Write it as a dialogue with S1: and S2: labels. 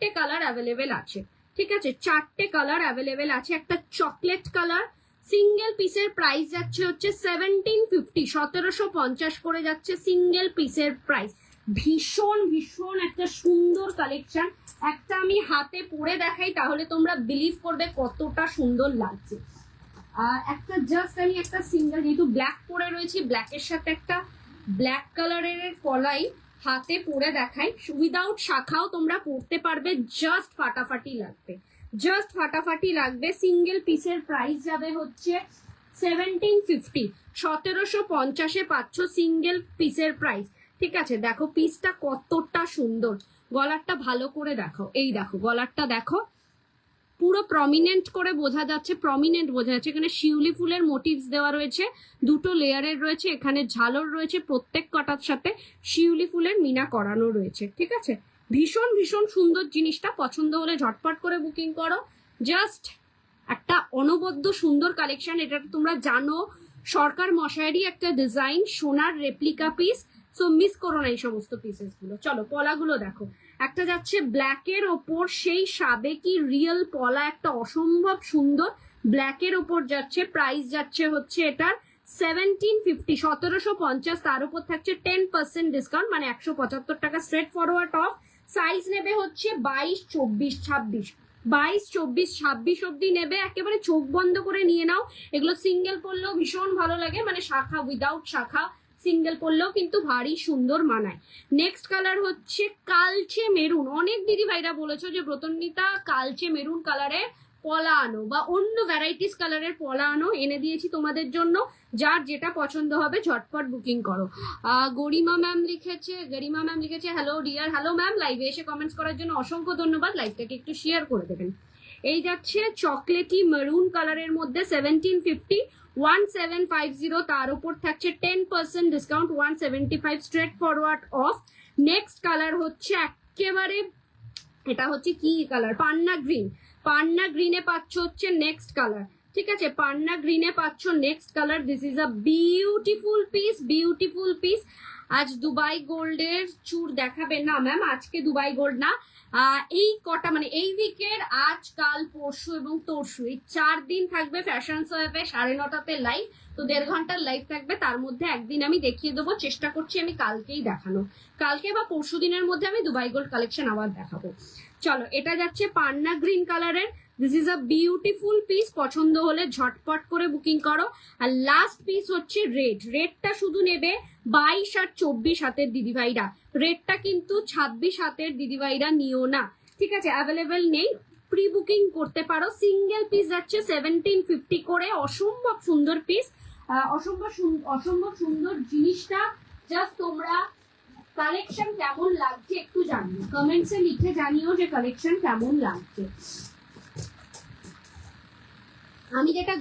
S1: 4টে colour available আছে, ঠিক আছে, 4টে কালার অ্যাভেলেবেল আছে। একটা চকলেট কালার, সিঙ্গেল পিসের প্রাইস যাচ্ছে হচ্ছে 1750, 1750 করে যাচ্ছে সিঙ্গেল পিসের প্রাইস। ভীষণ ভীষণ একটা সুন্দর কালেকশন। একটা আমি হাতে পরে দেখাই তাহলে তোমরা বিলিভ করবে কতটা সুন্দর লাগছে। একটা জাস্ট আমি একটা সিঙ্গেল, যেহেতু ব্ল্যাক পরে রয়েছি, ব্ল্যাকের সাথে একটা ব্ল্যাক কালারের কলাই হাতে পরে দেখাই। উইদাউট শাখাও তোমরা পরতে পারবে, জাস্ট ফাটাফাটি লাগবে, জাস্ট ফাটাফাটি লাগবে। সিঙ্গেল পিসের প্রাইস যাবে হচ্ছে 1750, 1750-এ পাচ্ছ সিঙ্গেল পিসের প্রাইস, ঠিক আছে। দেখো পিসটা কতটা সুন্দর, গলারটা ভালো করে দেখো, এই দেখো গলারটা দেখো, পুরো প্রমিনেন্ট করে বোঝা যাচ্ছে, প্রমিনেন্ট বোঝা যাচ্ছে। এখানে শিউলি ফুলের মোটিভস দেওয়া রয়েছে, দুটো লেয়ারের রয়েছে, এখানে ঝালর রয়েছে, প্রত্যেক কটার সাথে শিউলি ফুলের মিনা করানো রয়েছে, ঠিক আছে। ভীষণ ভীষণ সুন্দর জিনিসটা, পছন্দ হলে ঝটপট করে বুকিং করো। জাস্ট একটা অনবদ্য সুন্দর কালেকশন। এটা তোমরা জানো সরকার মশাইয়েরই একটা ডিজাইন, সোনার রেপ্লিকা পিস, সো মিস করো না এই সমস্ত পিসেস গুলো। চলো পলাগুলো দেখো, একটা যাচ্ছে ব্ল্যাকের ওপর সেই সাবেকি রিয়েল পলা, একটা অসম্ভব সুন্দর ব্ল্যাকের ওপর যাচ্ছে, প্রাইস যাচ্ছে হচ্ছে এটার 1750, 1750, তার উপর থাকছে 10% ডিসকাউন্ট, মানে 175 টাকা স্ট্রেট ফরওয়ার্ড অফ। সাইজ নেবে হচ্ছে 22, 24, 26, 22, 24, 26 অব্দি নেবে, একেবারে চোখ বন্ধ করে নিয়ে নাও। এগুলো সিঙ্গেল পরলেও ভীষণ ভালো লাগে, মানে শাখা উইদাউট শাখা সিঙ্গেল পরলেও কিন্তু ভারী সুন্দর মানায়। নেক্সট কালার হচ্ছে কালচে মেরুন। অনেক দিদি ভাইরা বলেছো যে ব্রতন্বিতা কালচে মেরুন কালারের পলা আনো বা অন্য ভ্যারাইটিস কালারের পলা আনো, এনে দিয়েছি তোমাদের জন্য। যার যেটা পছন্দ হবে ঝটপট বুকিং করো। গরিমা ম্যাম লিখেছে হ্যালো ডিয়ার, হ্যালো ম্যাম, লাইভে এসে কমেন্টস করার জন্য অসংখ্য ধন্যবাদ। লাইভটাকে একটু শেয়ার করে দেবেন। এই যাচ্ছে চকলেটি মেরুন কালারের মধ্যে 1750, 1750, তার উপর থাকছে 10% discount, 175 straight forward of. Next colour হচ্ছে একেবারে, এটা হচ্ছে কি কালার, পান্না গ্রিন। পান্না গ্রিনে পাচ্ছ হচ্ছে নেক্সট কালার, ঠিক আছে, পান্না গ্রিনে পাচ্ছ next colour. This is a beautiful piece, beautiful piece. আজ দুবাই গোল্ডের চুর দেখাবে না ম্যাম, আজকে দুবাই গোল্ড না, এই কটা মানে এই উইকের আজ কাল পরশু এবং তরশু এই 4 দিন থাকবে ফ্যাশন শোয়ে 9:30তে লাইভ। তো 1.5 ঘন্টার লাইভ থাকবে, তার মধ্যে একদিন আমি দেখিয়ে দেবো, চেষ্টা করছি আমি কালকেই দেখানো, কালকে বা পরশু দিনের মধ্যে আমি দুবাই গোল্ড কালেকশন আবার দেখাবো। চলো এটা যাচ্ছে পান্না গ্রিন কালারের, this is a beautiful piece. পছন্দ হলে ঝটপট করে বুকিং করো। আর লাস্ট পিস হচ্ছে রেড। রেডটা শুধু নেবে 22 আর 24 হাতের দিদিভাইরা, রেডটা কিন্তু 26 হাতের দিদিভাইরা নিও না, ঠিক আছে, অ্যাভেলেবেল নেই, প্রি বুকিং করতে পারো। সিঙ্গেল পিস যাচ্ছে 1750 করে, অসম্ভব সুন্দর পিস, অসম্ভব সুন্দর জিনিসটা। জাস্ট তোমরা কালেকশন কেমন লাগছে একটু জানিও, কমেন্টসে লিখে জানিও যে কালেকশন কেমন লাগছে। আমি যেটা